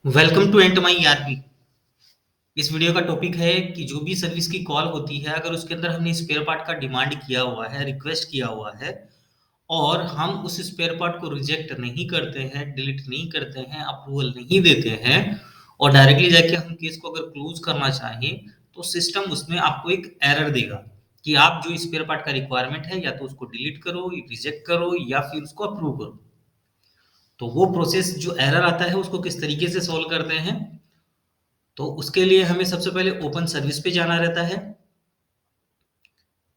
Welcome to and my ERP. इस video का topic है कि जो भी सर्विस की कॉल होती है, अगर उसके अंदर हमने स्पेयर पार्ट का डिमांड किया हुआ है, रिक्वेस्ट किया हुआ है और हम उस स्पेयर पार्ट को रिजेक्ट नहीं करते हैं, डिलीट नहीं करते हैं, अप्रूवल नहीं देते हैं और डायरेक्टली जाके हम केस को अगर क्लोज करना चाहें, तो सिस्टम उसमें आपको एक एरर देगा कि आप जो स्पेयर पार्ट का रिक्वायरमेंट है या तो उसको डिलीट करो, रिजेक्ट करो या फिर उसको अप्रूव करो। तो वो प्रोसेस जो एरर आता है उसको किस तरीके से सॉल्व करते हैं, तो उसके लिए हमें सबसे पहले ओपन सर्विस पे जाना रहता है।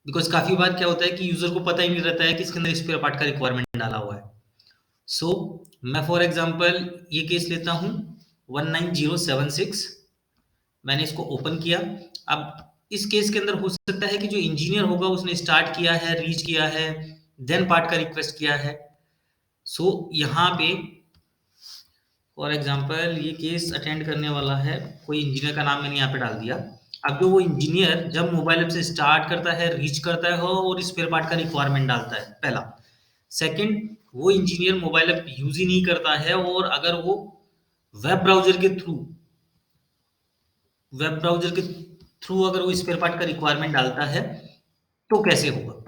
बिकॉज काफी बार क्या होता है कि यूजर को पता ही नहीं रहता है कि इसके अंदर स्पेयर पार्ट का रिक्वायरमेंट डाला हुआ है। सो मैं फॉर एग्जांपल ये केस लेता हूँ 19076। मैंने इसको ओपन किया। अब इस केस के अंदर हो सकता है कि जो इंजीनियर होगा उसने स्टार्ट किया है, रीच किया है, देन पार्ट का रिक्वेस्ट किया है। सो यहाँ पे फॉर एग्जांपल ये केस अटेंड करने वाला है, कोई इंजीनियर का नाम मैंने यहाँ पे डाल दिया। अब जो वो इंजीनियर जब मोबाइल ऐप से स्टार्ट करता है, रीच करता है और स्पेयर पार्ट का रिक्वायरमेंट डालता है, पहला। सेकंड, वो इंजीनियर मोबाइल ऐप यूज ही नहीं करता है और अगर वो वेब ब्राउजर के थ्रू वेब ब्राउजर के थ्रू अगर वो स्पेयर पार्ट का रिक्वायरमेंट डालता है, तो कैसे होगा।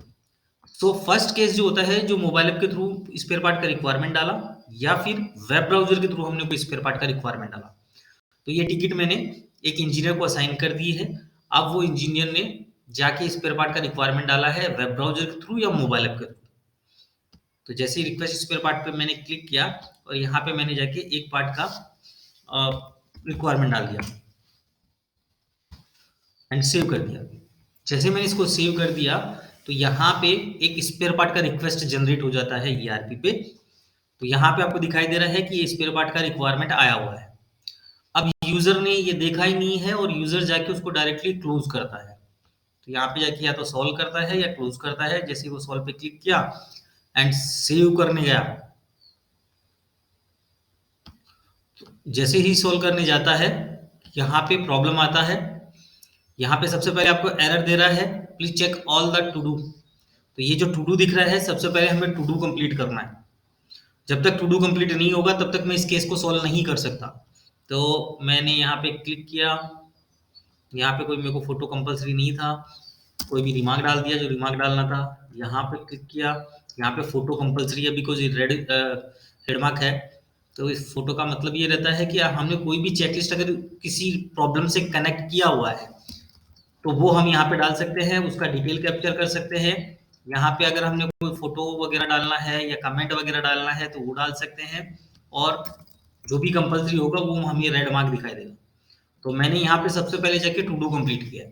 सो फर्स्ट केस जो होता है, जो मोबाइल ऐप के थ्रू स्पेयर पार्ट का रिक्वायरमेंट डाला या फिर वेब ब्राउजर के थ्रू हमने कोई स्पेयर पार्ट का रिक्वायरमेंट डाला, तो ये टिकट मैंने एक इंजीनियर को असाइन कर दी है। अब वो इंजीनियर ने जाके स्पेयर पार्ट का रिक्वायरमेंट डाला है वेब ब्राउजर के थ्रू या मोबाइल ऐप के थ्रू। तो जैसे ही रिक्वेस्ट स्पेयर पार्ट पे मैंने क्लिक किया और यहाँ पे मैंने जाके एक पार्ट का रिक्वायरमेंट डाल दिया एंड सेव कर दिया। जैसे मैंने इसको सेव कर दिया, तो यहाँ पे एक स्पेयर पार्ट का रिक्वेस्ट जनरेट हो जाता है ईआरपी पे। तो यहाँ पे आपको दिखाई दे रहा है कि ये स्पेयर पार्ट का रिक्वायरमेंट आया हुआ है। अब यूजर ने ये देखा ही नहीं है और यूजर जाके उसको डायरेक्टली क्लोज करता है। तो यहाँ पे जाके या तो सॉल्व करता है या क्लोज करता है। जैसे ही वो सॉल्व पे क्लिक किया एंड सेव करने गया, जैसे ही सॉल्व करने जाता है, यहाँ पे प्रॉब्लम आता है। यहाँ पे सबसे पहले आपको एरर दे रहा है, please check all the to do. तो ये जो टू डू दिख रहा है, सबसे पहले हमें टू डू कंप्लीट करना है। जब तक टू डू कंप्लीट नहीं होगा तब तक मैं इस केस को सॉल्व नहीं कर सकता। तो मैंने यहाँ पे क्लिक किया। यहाँ पे कोई मेरे को फोटो कंपलसरी नहीं था, कोई भी रिमार्क डाल दिया जो रिमार्क डालना था। यहाँ पे क्लिक किया, यहाँ पे फोटो कंपलसरी है बिकॉज ये रेड हेडमार्क है। तो इस फोटो का मतलब ये रहता है कि हमने कोई भी चेकलिस्ट अगर किसी प्रॉब्लम से कनेक्ट किया हुआ है, तो वो हम यहाँ पे डाल सकते हैं, उसका डिटेल कैप्चर कर सकते हैं। यहाँ पे अगर हमने कोई फोटो वगैरह डालना है या कमेंट वगैरह डालना है तो वो डाल सकते हैं। और जो भी कंपलसरी होगा वो हमें रेड मार्क दिखाई देगा। तो मैंने यहाँ पे सबसे पहले जाके टू डू कंप्लीट किया।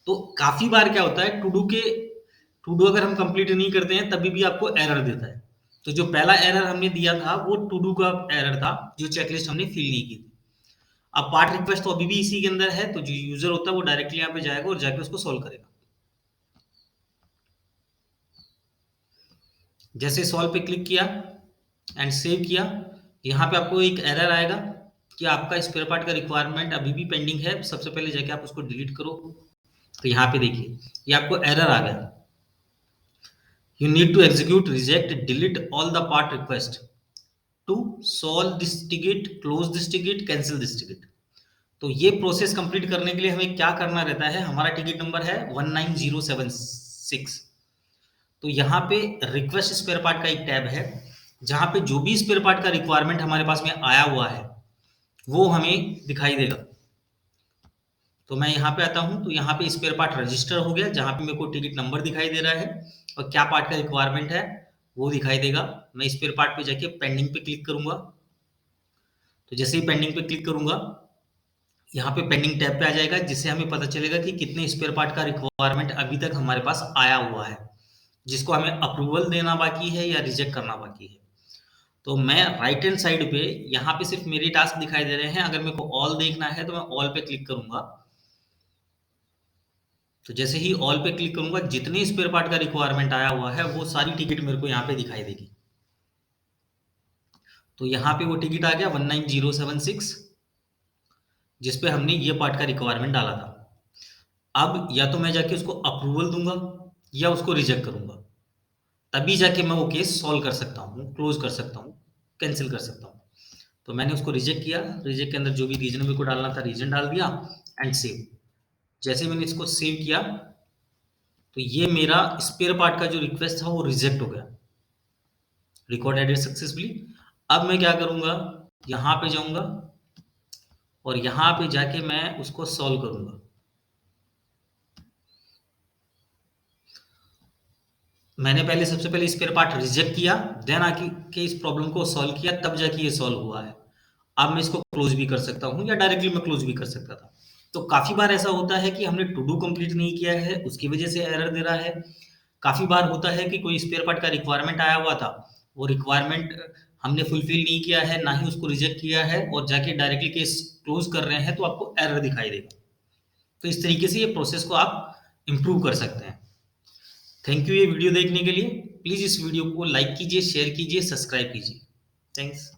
तो काफी बार क्या होता है, टू डू अगर हम कंप्लीट नहीं करते हैं तभी भी आपको एरर देता है। तो जो पहला एरर हमने दिया था वो टू डू का एरर था, जो चेकलिस्ट हमने फिल नहीं की थी। अब पार्ट रिक्वेस्ट तो अभी भी इसी के अंदर है, तो जो यूजर होता है वो डायरेक्टली यहाँ पे जाएगा और जाके उसको सॉल्व करेगा। जैसे सॉल्व पे क्लिक किया एंड सेव किया, यहाँ पे आपको एक एरर आएगा कि आपका स्पेयर पार्ट का रिक्वायरमेंट अभी भी पेंडिंग है, सबसे पहले जाके आप उसको डिलीट करो। तो यहाँ पे देखिए ये आपको एरर आ गया, you need to execute, reject, delete all the part request to solve this ticket, close this ticket, cancel this ticket। तो ये प्रोसेस कंप्लीट करने के लिए हमें क्या करना रहता है, हमारा टिकट नंबर है 19076। तो यहाँ पे रिक्वेस्ट स्पेयर पार्ट का एक टैब है, जहां पे जो भी स्पेयर पार्ट का रिक्वायरमेंट हमारे पास में आया हुआ है वो हमें दिखाई देगा। तो मैं यहाँ पे आता हूँ, तो यहाँ पे स्पेयर पार्ट रजिस्टर हो गया, जहाँ पे मेरे को टिकट नंबर दिखाई दे रहा है और क्या पार्ट का रिक्वायरमेंट है वो दिखाई देगा। मैं स्पेयर पार्ट पे जाके पेंडिंग पे क्लिक करूंगा। तो जैसे ही पेंडिंग पे क्लिक करूंगा, यहाँ पे पेंडिंग टैब पे आ जाएगा, जिससे हमें पता चलेगा कि कितने स्पेयर पार्ट का रिक्वायरमेंट अभी तक हमारे पास आया हुआ है, जिसको हमें अप्रूवल देना बाकी है या रिजेक्ट करना बाकी है। तो मैं राइट हैंड साइड पे यहाँ पे सिर्फ मेरे टास्क दिखाई दे रहे हैं। अगर मेरे को ऑल देखना है तो मैं ऑल पे क्लिक करूंगा। तो जैसे ही ऑल पे क्लिक करूंगा, जितने स्पेयर पार्ट का रिक्वायरमेंट आया हुआ है वो सारी टिकट मेरे को यहाँ पे दिखाई देगी। तो यहाँ पे वो टिकट आ गया 19076, जिसपे हमने ये पार्ट का रिक्वायरमेंट डाला था। अब या तो मैं जाके उसको अप्रूवल दूंगा या उसको रिजेक्ट करूंगा, तभी जाके मैं वो केस सॉल्व कर सकता हूँ, क्लोज कर सकता हूँ, कैंसिल कर सकता हूँ। तो मैंने उसको रिजेक्ट किया, रिजेक्ट के अंदर जो भी रीजन मेरे को डालना था रीजन डाल दिया एंड सेव। जैसे मैंने इसको सेव किया तो ये मेरा स्पेयर पार्ट का जो रिक्वेस्ट था वो रिजेक्ट हो गया, रिकॉर्ड एडिट सक्सेसफुली। अब मैं क्या करूंगा, यहाँ पे जाऊंगा और यहाँ पे जाके मैं उसको सॉल्व करूंगा। मैंने पहले सबसे पहले स्पेयर पार्ट रिजेक्ट किया, देन आके के इस प्रॉब्लम को सॉल्व किया, तब जाके ये सॉल्व हुआ है। अब मैं इसको क्लोज भी कर सकता हूँ या डायरेक्टली मैं क्लोज भी कर सकता था। तो काफी बार ऐसा होता है कि हमने टू डू कंप्लीट नहीं किया है, उसकी वजह से एरर दे रहा है। काफी बार होता है कि कोई स्पेयर पार्ट का रिक्वायरमेंट आया हुआ था, वो रिक्वायरमेंट हमने फुलफिल नहीं किया है, ना ही उसको रिजेक्ट किया है, और जाके डायरेक्टली केस क्लोज कर रहे हैं तो आपको एरर दिखाई देगा। तो इस तरीके से ये प्रोसेस को आप इम्प्रूव कर सकते हैं। थैंक यू ये वीडियो देखने के लिए। प्लीज़ इस वीडियो को लाइक कीजिए, शेयर कीजिए, सब्सक्राइब कीजिए। थैंक्स।